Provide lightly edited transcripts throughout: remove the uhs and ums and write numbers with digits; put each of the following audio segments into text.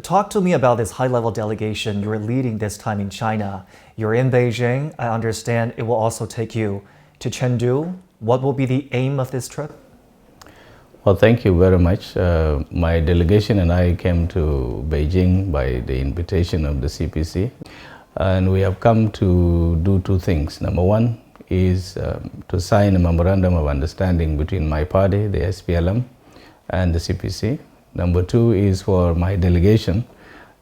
Talk to me about this high-level delegation you're leading this time in China. You're in Beijing. I understand it will also take you to Chengdu. What will be the aim of this trip? Well, thank you very much. My delegation and I came to Beijing by the invitation of the CPC. And we have come to do two things. Number one is to sign a memorandum of understanding between my party, the SPLM, and the CPC. Number two is for my delegation,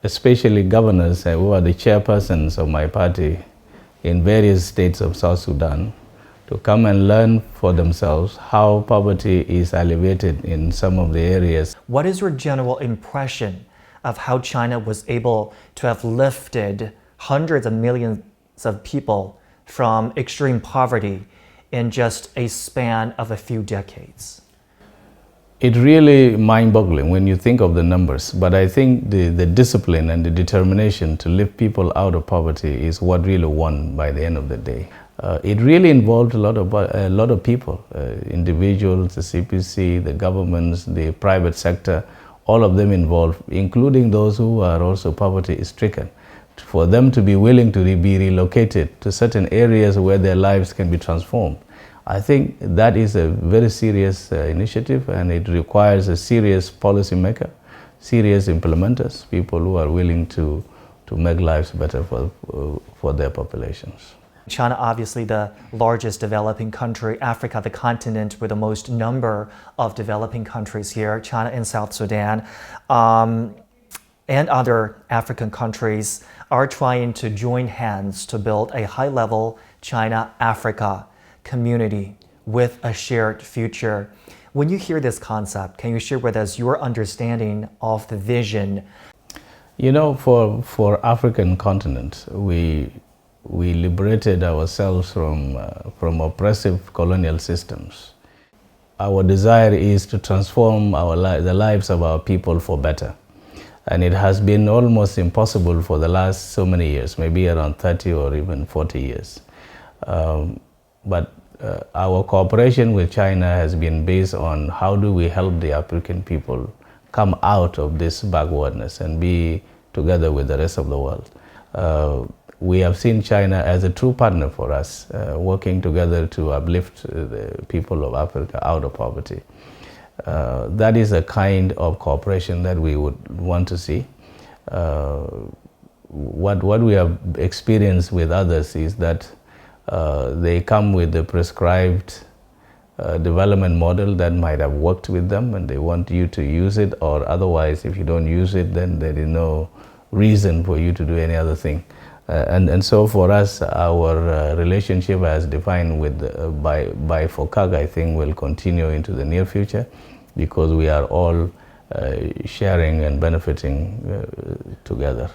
especially governors who are the chairpersons of my party in various states of South Sudan, to come and learn for themselves how poverty is alleviated in some of the areas. What is your general impression of how China was able to have lifted hundreds of millions of people from extreme poverty in just a span of a few decades? It's really mind-boggling when you think of the numbers, but I think the discipline and the determination to lift people out of poverty is what really won by the end of the day. It really involved a lot of people, individuals, the CPC, the governments, the private sector, all of them involved, including those who are also poverty-stricken. For them to be willing to be relocated to certain areas where their lives can be transformed. I think that is a very serious initiative, and it requires a serious policymaker, serious implementers, people who are willing to make lives better for their populations. China, obviously the largest developing country, Africa, the continent with the most number of developing countries here, China and South Sudan, and other African countries are trying to join hands to build a high-level China-Africa community with a shared future. When you hear this concept, can you share with us your understanding of the vision? You know, for African continent, we liberated ourselves from oppressive colonial systems. Our desire is to transform the lives of our people for better. And it has been almost impossible for the last so many years, maybe around 30 or even 40 years. But our cooperation with China has been based on how do we help the African people come out of this backwardness and be together with the rest of the world. We have seen China as a true partner for us, working together to uplift the people of Africa out of poverty. That is a kind of cooperation that we would want to see. What we have experienced with others is that they come with a prescribed development model that might have worked with them, and they want you to use it, or otherwise, if you don't use it, then there is no reason for you to do any other thing. And so for us, our relationship as defined by FOCAG, I think, will continue into the near future, because we are all sharing and benefiting together.